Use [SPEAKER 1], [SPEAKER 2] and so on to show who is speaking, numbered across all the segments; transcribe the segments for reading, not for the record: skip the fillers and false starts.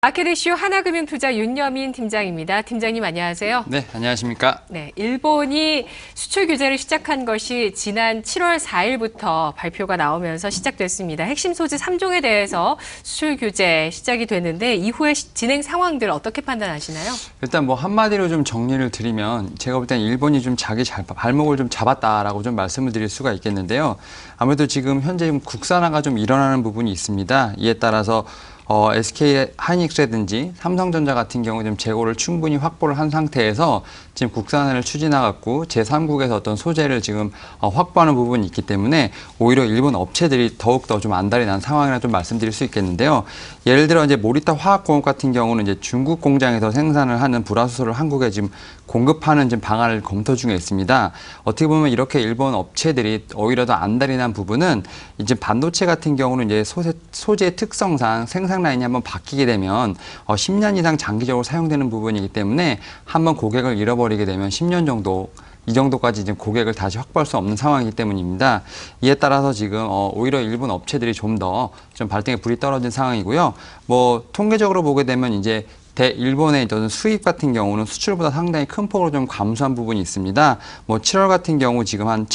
[SPEAKER 1] 마켓이슈 하나금융투자 윤여민 팀장입니다. 팀장님 안녕하세요.
[SPEAKER 2] 네, 안녕하십니까.
[SPEAKER 1] 네, 일본이 수출 규제를 시작한 것이 지난 7월 4일부터 발표가 나오면서 시작됐습니다. 핵심 소재 3종에 대해서 수출 규제 시작이 됐는데 이후의 진행 상황들 어떻게 판단하시나요?
[SPEAKER 2] 일단 뭐 한마디로 좀 정리를 드리면 제가 볼 땐 일본이 좀 자기 발목을 좀 잡았다라고 좀 말씀을 드릴 수가 있겠는데요. 아무래도 지금 현재 국산화가 좀 일어나는 부분이 있습니다. 이에 따라서 SK 하이닉스라든지 삼성전자 같은 경우 좀 재고를 충분히 확보를 한 상태에서 지금 국산화를 추진해갖고 제3국에서 어떤 소재를 지금 확보하는 부분이 있기 때문에 오히려 일본 업체들이 더욱더 좀 안달이 난 상황이라 좀 말씀드릴 수 있겠는데요. 예를 들어 이제 모리타 화학공업 같은 경우는 이제 중국 공장에서 생산을 하는 불화수소를 한국에 지금 공급하는 지금 방안을 검토 중에 있습니다. 어떻게 보면 이렇게 일본 업체들이 오히려 더 안달이 난 부분은 이제 반도체 같은 경우는 이제 소재 특성상 생산 라인이 한번 바뀌게 되면 10년 이상 장기적으로 사용되는 부분이기 때문에 한번 고객을 잃어버리게 되면 10년 정도 이 정도까지 지금 고객을 다시 확보할 수 없는 상황이기 때문입니다. 이에 따라서 지금 오히려 일본 업체들이 좀 더 좀 발등에 불이 떨어진 상황이고요. 뭐 통계적으로 보게 되면 이제 일본의 어떤 수입 같은 경우는 수출보다 상당히 큰 폭으로 좀 감소한 부분이 있습니다. 뭐 7월 같은 경우 지금 한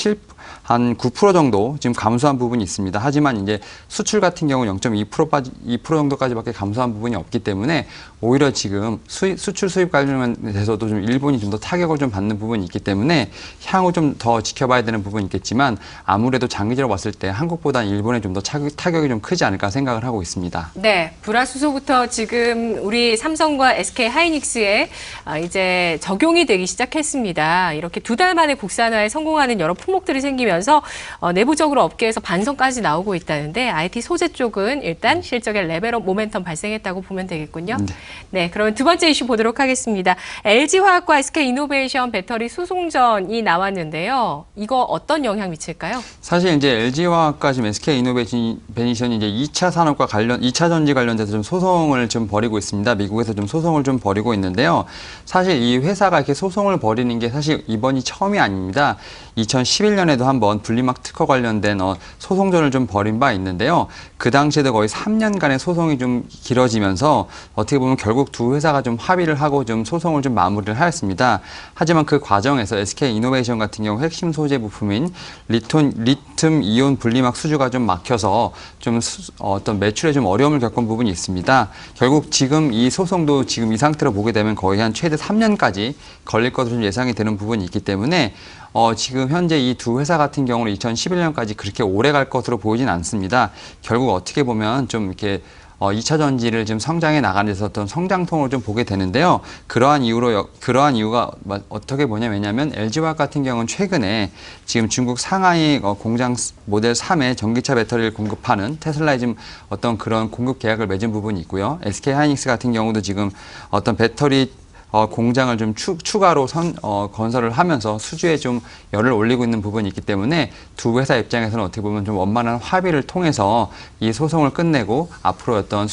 [SPEAKER 2] 9% 정도 지금 감소한 부분이 있습니다. 하지만 이제 수출 같은 경우 2% 정도까지밖에 감소한 부분이 없기 때문에 오히려 지금 수출 수입 관련돼서도 좀 일본이 좀 더 타격을 좀 받는 부분이 있기 때문에 향후 좀 더 지켜봐야 되는 부분이 있겠지만 아무래도 장기적으로 봤을 때 한국보다 일본에 좀 더 타격이 좀 크지 않을까 생각을 하고 있습니다.
[SPEAKER 1] 네, 불화수소부터 지금 우리 삼성과 SK 하이닉스에 이제 적용이 되기 시작했습니다. 이렇게 2달 만에 국산화에 성공하는 여러 품목들이 생기면서 내부적으로 업계에서 반성까지 나오고 있다는데 IT 소재 쪽은 일단 실적의 레벨업 모멘텀 발생했다고 보면 되겠군요. 네, 그럼 두 번째 이슈 보도록 하겠습니다. LG화학과 SK이노베이션 배터리 수송전이 나왔는데요. 이거 어떤 영향 미칠까요?
[SPEAKER 2] 사실 이제 LG화학과 지금 SK이노베이션이 이제 2차 산업과 2차 전지 관련돼서 좀 소송을 좀 벌이고 있습니다. 미국에서 좀 소송을 좀 벌이고 있는데요. 사실 이 회사가 이렇게 소송을 벌이는 게 사실 이번이 처음이 아닙니다. 2011년에도 한번 분리막 특허 관련된 소송전을 좀 벌인 바 있는데요. 그 당시에도 거의 3년간의 소송이 좀 길어지면서 어떻게 보면 결국 두 회사가 좀 합의를 하고 좀 소송을 좀 마무리를 하였습니다. 하지만 그 과정에서 SK이노베이션 같은 경우 핵심 소재 부품인 리튬 이온 분리막 수주가 좀 막혀서 좀 어떤 매출에 좀 어려움을 겪은 부분이 있습니다. 결국 지금 이 소송도 지금 이 상태로 보게 되면 거의 한 최대 3년까지 걸릴 것으로 좀 예상이 되는 부분이 있기 때문에 지금 현재 이 두 회사 같은 경우는 2011년까지 그렇게 오래 갈 것으로 보이진 않습니다. 결국 어떻게 보면 좀 이렇게 2차 전지를 좀 성장해 나가는 데서 어떤 성장통을 좀 보게 되는데요. 그러한 이유가 어떻게 보냐면 왜냐하면 LG화학 같은 경우는 최근에 지금 중국 상하이 공장 모델 3의 전기차 배터리를 공급하는 테슬라에 지금 어떤 그런 공급 계약을 맺은 부분이 있고요. SK 하이닉스 같은 경우도 지금 어떤 배터리 공장을 좀 추가로 건설을 하면서 수주에 좀 열을 올리고 있는 부분이 있기 때문에 두 회사 입장에서는 어떻게 보면 좀 원만한 합의를 통해서 이 소송을 끝내고 앞으로 어떤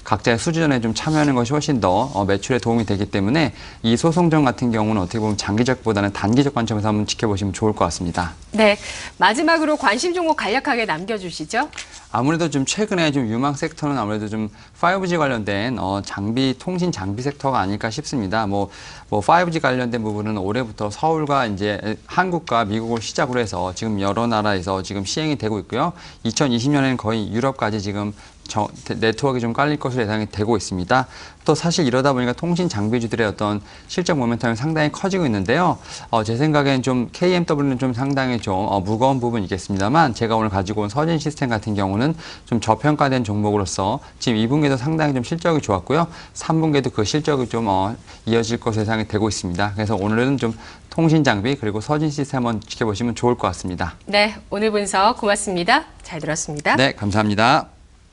[SPEAKER 2] 각자의 수주전에 좀 참여하는 것이 훨씬 더 매출에 도움이 되기 때문에 이 소송전 같은 경우는 어떻게 보면 장기적보다는 단기적 관점에서 한번 지켜보시면 좋을 것 같습니다.
[SPEAKER 1] 네, 마지막으로 관심 종목 간략하게 남겨주시죠.
[SPEAKER 2] 아무래도 좀 최근에 좀 유망 섹터는 아무래도 좀 5G 관련된 통신 장비 섹터가 아닐까 싶습니다. 뭐 5G 관련된 부분은 올해부터 서울과 이제 한국과 미국을 시작으로 해서 지금 여러 나라에서 지금 시행이 되고 있고요. 2020년에는 거의 유럽까지 지금 네트워크가 좀 깔릴 것으로 예상이 되고 있습니다. 또 사실 이러다 보니까 통신 장비주들의 어떤 실적 모멘텀이 상당히 커지고 있는데요. 제 생각엔 좀 KMW는 좀 상당히 좀 무거운 부분이 있겠습니다만 제가 오늘 가지고 온 서진 시스템 같은 경우는 좀 저평가된 종목으로서 지금 2분기에도 상당히 좀 실적이 좋았고요. 3분기에도 그 실적이 좀 이어질 것으로 예상이 되고 있습니다. 그래서 오늘은 좀 통신 장비 그리고 서진 시스템 한번 지켜보시면 좋을 것 같습니다.
[SPEAKER 1] 네, 오늘 분석 고맙습니다. 잘 들었습니다.
[SPEAKER 2] 네, 감사합니다.